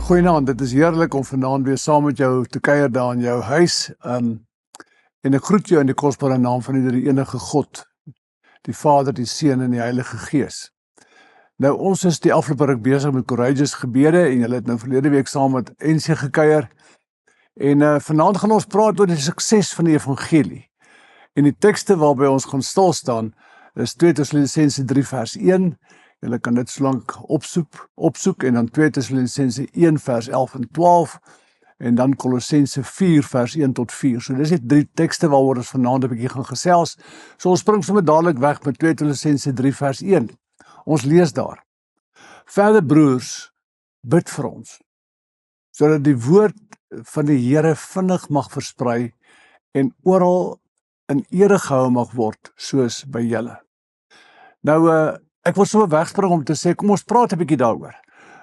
Goeienaand, dit is heerlik om vanaand weer saam met jou te kuier daar in jou huis. En ek groet jou in die kosbare naam van die enige God, die Vader, die Seun en die Heilige Gees. Nou, ons is die afgelope ruk besig met Courageous gebede en julle het nou verlede week saam met NC gekuier. En vanaand gaan ons praat oor die sukses van die evangelie. En die tekste waarby ons gaan stil staan is 2 Tessalonisense 3 vers 1. Julle kan dit solank opsoek en dan 2 Tessalonisense 1 vers 11 en 12 en dan Kolossense 4 vers 1 tot 4. So dis die 3 tekste waaroor ons vanaand 'n bietjie gaan gesels. So ons spring sommer dadelik weg met 2 Tessalonisense 3 vers 1. Ons lees daar: Verder broers, bid vir ons, sodat die woord van die Here vinnig mag versprei en oral in ere gehou mag word, soos by julle. Nou, ek wil so wegspring om te sê, kom ons praat 'n bietjie daaroor.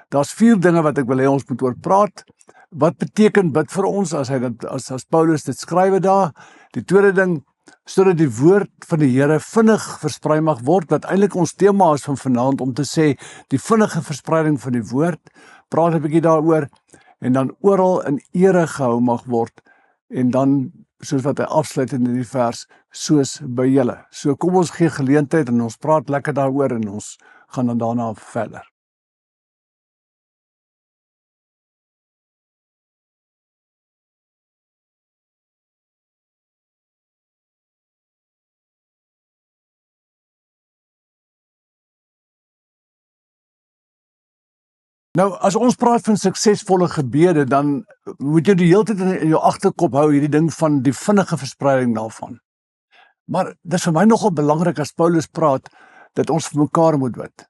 Daar's 4 dinge wat ek wil hê ons moet oor praat. Wat beteken bid vir ons as Paulus dit skrywe daar? Die tweede ding, sodat die woord van die Here vinnig versprei mag word, wat eintlik ons tema is van vanaand, om te sê, die vinnige verspreiding van die woord, praat 'n bietjie daaroor, en dan oral in ere gehou mag word, en dan, soos wat hy afsluit in die vers, soos by julle. So kom ons gee geleentheid en ons praat lekker daaroor en ons gaan dan daarna verder. Nou, as ons praat van suksesvolle gebede, dan moet jy die hele tyd in jou agterkop hou hierdie ding van die vinnige verspreiding daarvan. Maar dit is vir my nogal belangrik as Paulus praat, dat ons vir mekaar moet bid.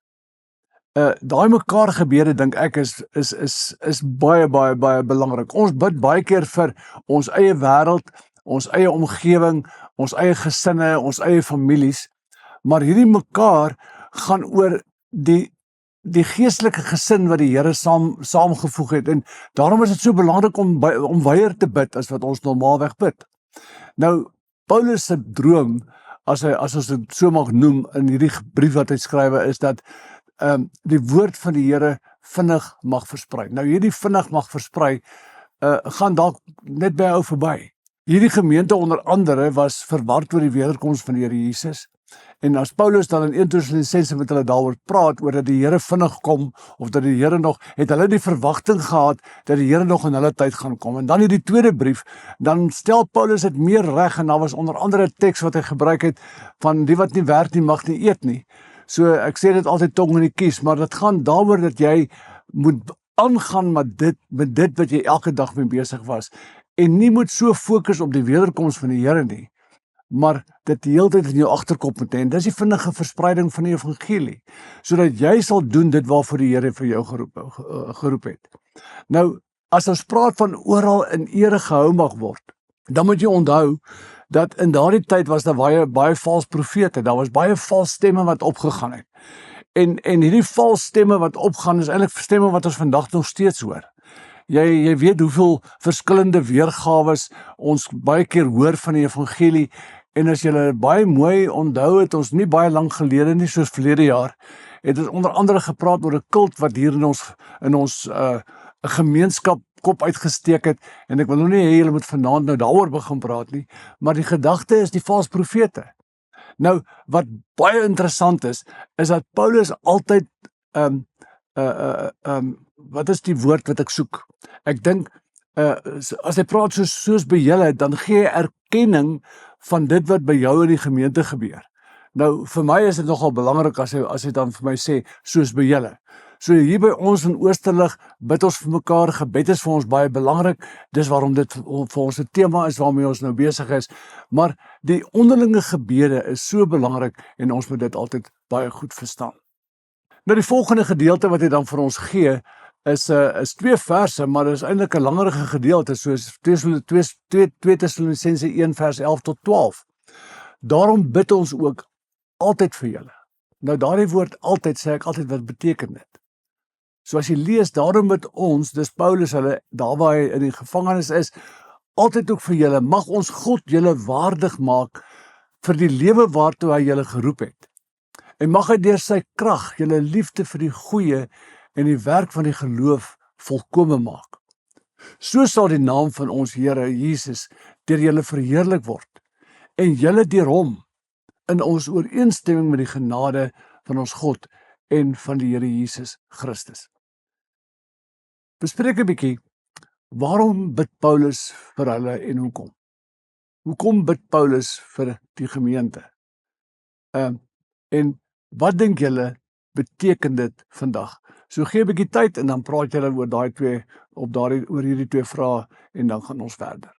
Daai mekaar gebede, dink ek, is baie belangrik. Ons bid baie keer vir ons eie wêreld, ons eie omgewing, ons eie gesinne, ons eie families, maar hierdie mekaar gaan oor die geestelike gesin wat die Here saamgevoeg het, en daarom is dit so belangrik om weier te bid as wat ons normaalweg bid. Nou, Paulus se droom, as ons dit so mag noem, in hierdie brief wat hy skrywe, is dat die woord van die Here vinnig mag versprei. Nou, hierdie vinnig mag versprei, gaan dalk net by ou verby. Hierdie gemeente onder andere was verward oor die wederkoms van die Here Jesus. En as Paulus dan in 1 Tessalonisense met hulle daaroor praat, oor dat die Here vinnig kom, of dat die Here nog, het hulle die verwagting gehad, dat die Here nog in hulle tyd gaan kom. En dan in die tweede brief, dan stel Paulus dit meer reg, en daar was onder andere 'n teks wat hy gebruik het, van die wat nie werk nie, mag nie eet nie. So, ek sê dit altyd tong in die kies, maar dit gaan daaroor dat jy moet aangaan met dit wat jy elke dag mee besig was, en nie moet so fokus op die wederkoms van die Here nie, maar dit die hele tyd in jou agterkop moet hê, en dis die vinnige verspreiding van die evangelie, sodat jy sal doen dit waarvoor die Here vir jou geroep het. Nou, as ons praat van oral in ere gehou mag word, dan moet jy onthou, dat in daardie tyd was daar baie vals profete, daar was baie vals stemme wat opgegaan het, en hierdie vals stemme wat opgaan, is eintlik stemme wat ons vandag nog steeds hoor. Jy weet hoeveel verskillende weergawes ons baie keer hoor van die evangelie, en as julle baie mooi onthou, het ons nie baie lank gelede nie, soos verlede jaar, het ons onder andere gepraat oor 'n kult wat hier in ons gemeenskap kop uitgesteek het, en ek wil nou nie hê julle moet vanaand nou daaroor begin praat nie, maar die gedagte is die vals profete. Nou, wat baie interessant is dat Paulus altyd, wat is die woord wat ek soek? Ek dink, as hy praat soos by julle, dan gee hy erkenning van dit wat by jou in die gemeente gebeur. Nou, vir my is dit nogal belangrik as hy dan vir my sê, soos by julle. So hier by ons in Oosterlig bid ons vir mekaar, gebed is vir ons baie belangrik, dis waarom dit vir ons 'n tema is waarmee ons nou besig is, maar die onderlinge gebede is so belangrik, en ons moet dit altyd baie goed verstaan. Nou, die volgende gedeelte wat hy dan vir ons gee, is 2 verse, maar dit is eintlik 'n langerige gedeelte, soos 2 Tessalonisense 1 vers 11 tot 12. Daarom bid ons ook altyd vir julle. Nou, daardie woord altyd, sê ek altyd, wat beteken dit? So as jy lees, daarom bid ons, dis Paulus hulle, daar waar hy in die gevangenis is, altyd ook vir julle, mag ons God julle waardig maak vir die lewe waartoe hy julle geroep het. En mag hy deur sy krag julle liefde vir die goeie en die werk van die geloof volkome maak. So sal die naam van ons Here Jesus deur julle verheerlik word, en julle deur hom in ons ooreenstemming met die genade van ons God en van die Here Jesus Christus. Bespreek 'n bietjie, waarom bid Paulus vir hulle en hoekom? Hoekom bid Paulus vir die gemeente? En wat dink julle beteken dit vandag? So gee 'n bietjie tyd en dan praat julle oor hierdie twee vrae en dan gaan ons verder.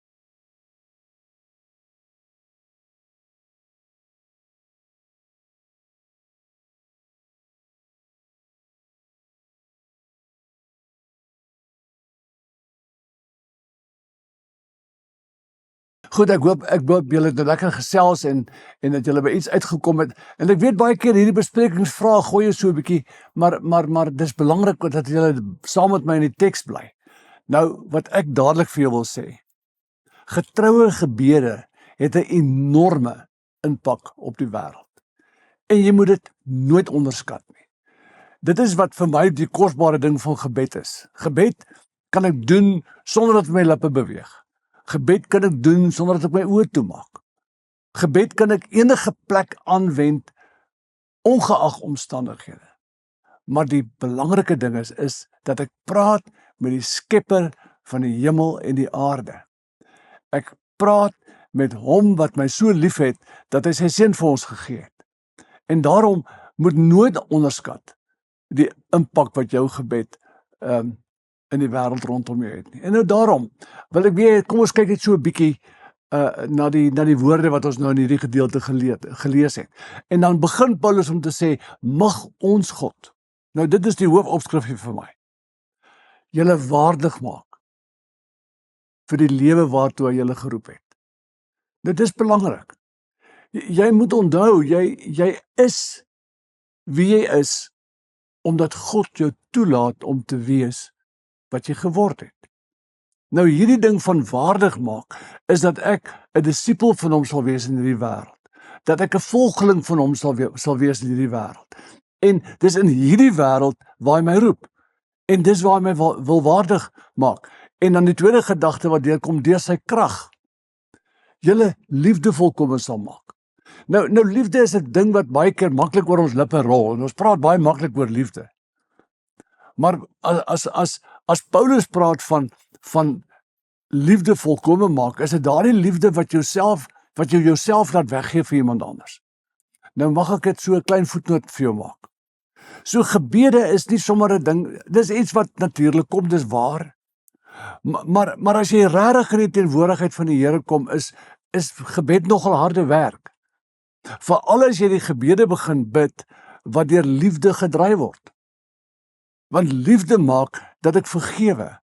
Goed, ek hoop julle het lekker gesels en dat julle by iets uitgekom het. En ek weet baie keer hierdie besprekingsvrae gooi so 'n bietjie, maar dis belangrik dat julle saam met my in die teks bly. Nou, wat ek dadelik vir jou wil sê, getroue gebede het 'n enorme impak op die wêreld. En jy moet dit nooit onderskat nie. Dit is wat vir my die kosbare ding van gebed is. Gebed kan ek doen sonder dat my lippe beweeg. Gebed kan ek doen sonder dat ek my oë toemaak. Gebed kan ek enige plek aanwend, ongeag omstandighede. Maar die belangrike ding is dat ek praat met die skepper van die hemel en die aarde. Ek praat met hom wat my so lief het, dat hy sy seun vir ons gegee het. En daarom moet nooit onderskat die impak wat jou gebed in die wêreld rondom jou het nie. En nou daarom wil ek weer, kom ons kyk net so 'n bietjie na die woorde wat ons nou in hierdie gedeelte gelees het. En dan begin Paulus om te sê, mag ons God, nou dit is die hoofopskrif hier vir my, julle waardig maak vir die lewe waartoe hy julle geroep het. Dit is belangrik. Jy moet onthou, jy is wie jy is, omdat God jou toelaat om te wees wat jy geword het. Nou hierdie ding van waardig maak, is dat ek 'n disipel van hom sal wees in hierdie wêreld. Dat ek 'n volgeling van hom sal wees in hierdie wêreld. En dis in hierdie wêreld waar hy my roep. En dis waar hy my wil waardig maak. En dan die tweede gedagte wat deurkom, deur sy krag, julle liefde volkome sal maak. Nou liefde is 'n ding wat baie keer maklik oor ons lippe rol, en ons praat baie maklik oor liefde. Maar as Paulus praat van liefde volkome maak, is dit daardie liefde wat jy jouself laat weggee vir iemand anders. Nou mag ek dit so 'n klein voetnoot vir jou maak. So gebede is nie sommer 'n ding, dis iets wat natuurlik kom, dis waar. Maar as jy regtig in die teenwoordigheid van die Here kom, is gebed nogal harde werk. Veral as jy die gebede begin bid wat deur liefde gedryf word. Want liefde maak dat ek vergewe,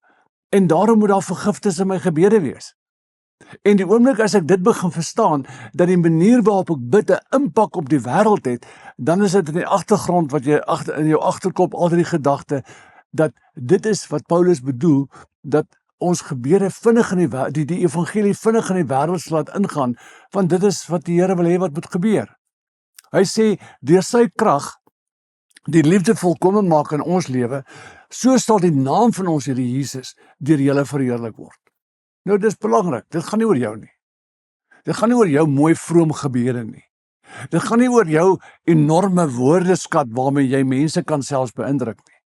en daarom moet daar vergifnis in my gebede wees. En die oomblik as ek dit begin verstaan, dat die manier waarop ek bid 'n impak op die wêreld het, dan is dit in die agtergrond wat jy in jou agterkop altyd die gedagte, dat dit is wat Paulus bedoel, dat ons gebede vinnig in die evangelie vinnig in die wêreld sal laat ingaan, want dit is wat die Here wil hê wat moet gebeur. Hy sê, deur sy krag, die liefde volkome maak in ons lewe, so sal die naam van ons Here Jesus deur julle verheerlik word. Nou dis belangrik, dit gaan nie oor jou nie. Dit gaan nie oor jou mooi vroom gebede nie. Dit gaan nie oor jou enorme woordeskat waarmee jy mense kan selfs beïndruk nie.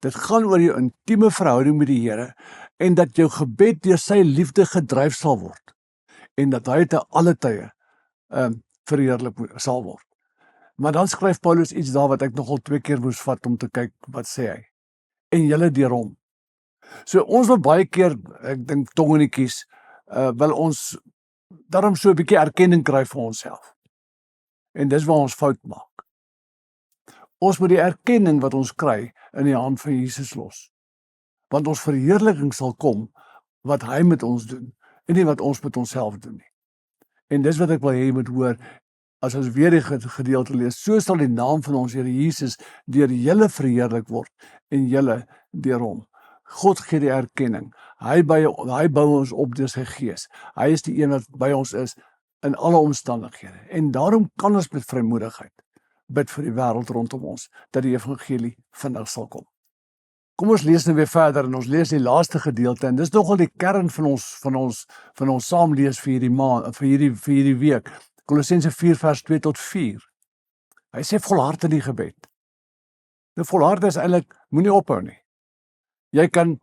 Dit gaan oor jou intieme verhouding met die Here, en dat jou gebed deur sy liefde gedryf sal word, en dat hy te alle tye verheerlik sal word. Maar dan skryf Paulus iets daar wat ek nogal 2 keer moes vat om te kyk, wat sê hy? En julle deur hom. So ons wil baie keer, ek dink tongenetjies, wil ons daarom so 'n bietjie erkenning kry vir onsself. En dis waar ons fout maak. Ons moet die erkenning wat ons kry in die hand van Jesus los. Want ons verheerliking sal kom wat hy met ons doen, en nie wat ons met onsself doen nie. En dis wat ek wil hê jy moet hoor, as ons weer die gedeelte lees, so sal die naam van ons Here Jesus deur julle verheerlik word, en julle deur hom. God gee die erkenning. Hy bou ons op deur sy gees. Hy is die een wat by ons is in alle omstandighede. En daarom kan ons met vrymoedigheid bid vir die wêreld rondom ons, dat die evangelie vinnig sal kom. Kom ons lees nou weer verder en ons lees die laaste gedeelte en dis nogal die kern van ons saamlees vir hierdie maand, vir hierdie week. Kolossense 4 vers 2 tot 4. Hy sê volhard in die gebed. Nou volhard is eintlik moenie ophou nie. Jy kan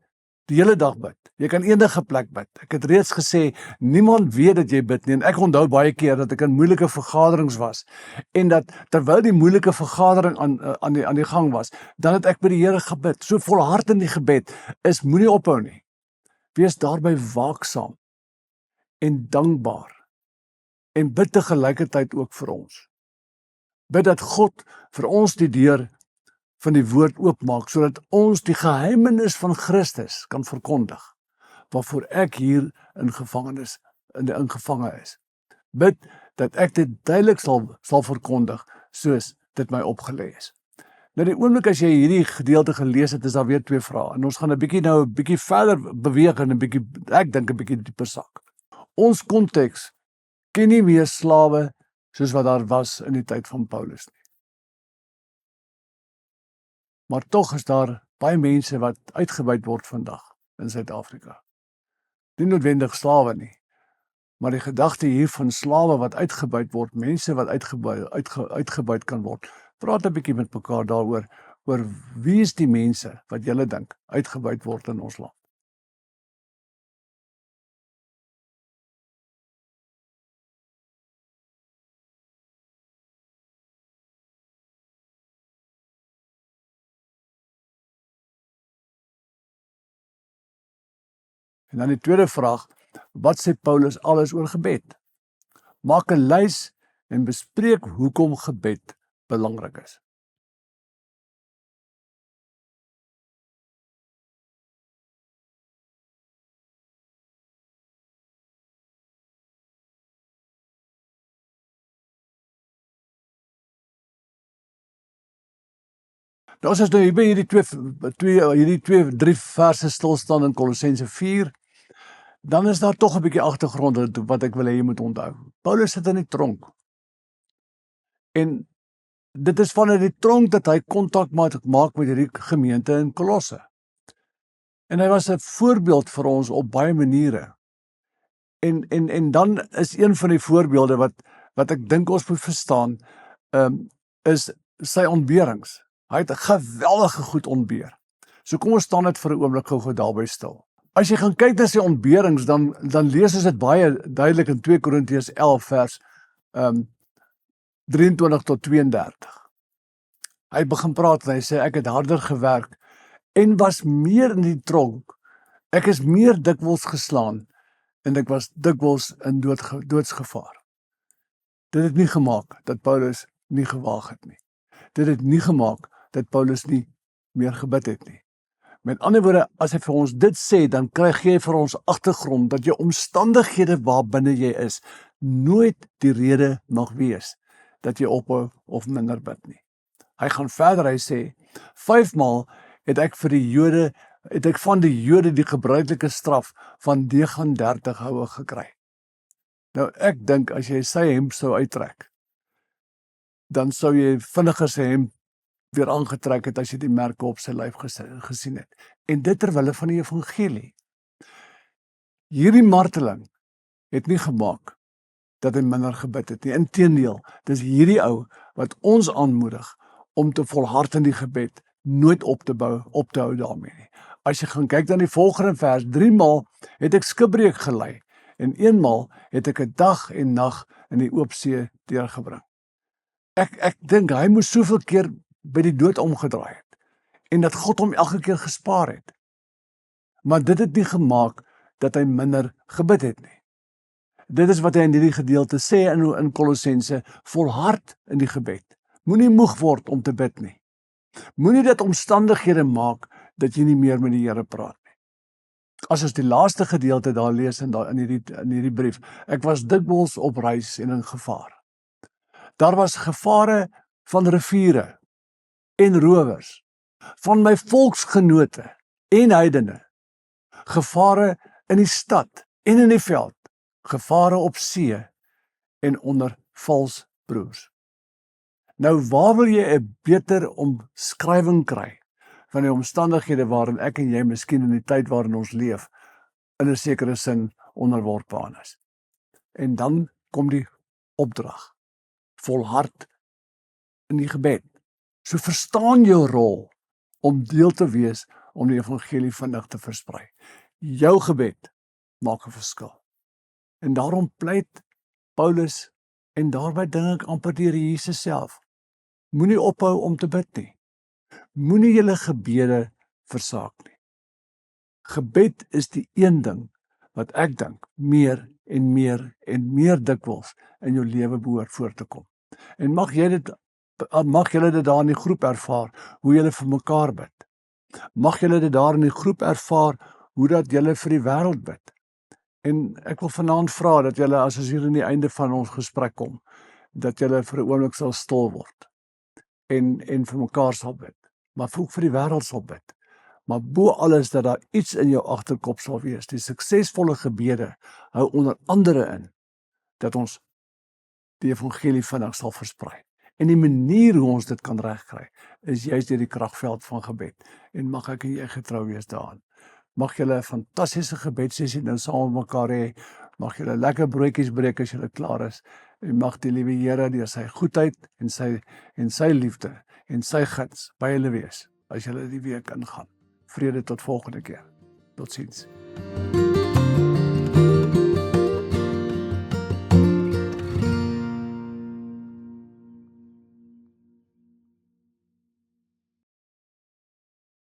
die hele dag bid. Jy kan enige plek bid. Ek het reeds gesê, niemand weet dat jy bid nie. En ek onthou baie keer dat ek in moeilike vergaderings was en dat terwyl die moeilike vergadering aan die gang was, dan het ek by die Here gebid. So volhard in die gebed is moenie ophou nie. Wees daarby waaksaam en dankbaar en bid tegelykertyd ook vir ons. Bid dat God vir ons die deur van die woord oopmaak, sodat ons die geheimenis van Christus kan verkondig, waarvoor ek hier ingevange is. Bid dat ek dit duidelik sal verkondig, soos dit my opgelê is. Nou die oomblik as jy hierdie gedeelte gelees het, is daar weer 2 vrae. En ons gaan 'n bietjie verder beweeg en ek dink 'n bietjie dieper sak. Ons konteks ken nie meer slawe soos wat daar was in die tyd van Paulus nie. Maar tog is daar baie mense wat uitgebuit word vandag in Suid-Afrika. Nie noodwendig slawe nie, maar die gedagte hier van slawe wat uitgebuit word, mense wat uitgebuit kan word. Praat 'n bietjie met mekaar daaroor, oor wie is die mense wat julle dink uitgebuit word in ons land? En dan die tweede vraag, wat sê Paulus alles oor gebed? Maak 'n lys en bespreek hoekom gebed belangrik is. Nou as ons nou hier by hierdie 3 verse stil staan in Kolossense 4, dan is daar tog 'n bietjie agtergrond wat ek wil hê jy moet onthou. Paulus sit in die tronk. En dit is vanuit die tronk dat hy kontak maak met hierdie gemeente in Kolosse. En hy was 'n voorbeeld vir ons op baie maniere. En dan is een van die voorbeelde wat ek dink ons moet verstaan, is sy ontberings. Hy het 'n geweldige goed ontbeer. So kom ons staan net vir 'n oomblik gou daarby stil. As jy gaan kyk na sy ontberings, dan lees ons dit baie duidelik in 2 Korintiërs 11 vers 23 tot 32. Hy begin praat en hy sê, ek het harder gewerk en was meer in die tronk. Ek is meer dikwels geslaan en ek was dikwels in doodsgevaar. Dit het nie gemaak dat Paulus nie gewaag het nie. Dit het nie gemaak dat Paulus nie meer gebid het nie. Met ander woorde, as hy vir ons dit sê, dan kry jy vir ons agtergrond dat jou omstandighede waarbinne jy is, nooit die rede mag wees dat jy ophou of minder bid nie. Hy gaan verder, hy sê, 5 maal het ek van die Jode die gebruikelike straf van 39 houe gekry. Nou ek dink as jy sy hemp sou uittrek, dan sou jy vinniger sy hemp weer aangetrek het as jy die merke op sy lyf gesien het. En dit ter wille van die evangelie. Hierdie marteling het nie gemaak dat hy minder gebid het nie. Inteendeel, dis hierdie ou wat ons aanmoedig om te volhard in die gebed, nooit op te hou daarmee nie. As jy gaan kyk dan die volgende vers, 3 maal het ek skipbreek gelei en 1 maal het ek 'n dag en nag in die oop see deurgebring. Ek dink hy moes soveel keer by die dood omgedraai het en dat God hom elke keer gespaar het. Maar dit het nie gemaak dat hy minder gebid het nie. Dit is wat hy in hierdie gedeelte sê in Kolossense, volhard in die gebed. Moenie moeg word om te bid nie. Moenie dit omstandighede maak dat jy nie meer met die Here praat nie. As ons die laaste gedeelte daar lees in hierdie brief, ek was dikwels op reis en in gevaar. Daar was gevare van riviere en rowers, van my volksgenote en heidene, gevare in die stad en in die veld, gevare op see en onder vals broers. Nou waar wil jy 'n beter omskrywing kry van die omstandighede waarin ek en jy miskien in die tyd waarin ons leef, in 'n sekere sin onderworpe aan is. En dan kom die opdrag, volhard in die gebed. So verstaan jou rol om deel te wees om die evangelie vinnig te versprei. Jou gebed maak 'n verskil. En daarom pleit Paulus, en daarby dink ek amper die Here Jesus self, moenie ophou om te bid nie. Moenie julle gebede versaak nie. Gebed is die een ding wat ek dink meer en meer dikwels in jou lewe behoort voor te kom. En mag julle dit daar in die groep ervaar, hoe julle vir mekaar bid. Mag julle dit daar in die groep ervaar, hoe dat julle vir die wêreld bid. En ek wil vanaand vra dat julle, as ons hier aan die einde van ons gesprek kom, dat julle vir 'n oomblik sal stil word en vir mekaar sal bid, maar ook vir die wêreld sal bid. Maar bo alles dat daar iets in jou agterkop sal wees. Die suksesvolle gebede hou onder andere in dat ons die evangelie vinnig sal versprei. En die manier hoe ons dit kan regkry, is juist deur die kragveld van gebed. En mag ek en jy getrou wees daaraan. Mag julle 'n fantastiese gebedsessie nou saam met mekaar hê. Mag julle lekker broodjies breek as julle klaar is. En mag die liewe Here deur sy goedheid en sy liefde en sy guns by julle wees as julle die week ingaan. Vrede tot volgende keer. Totsiens.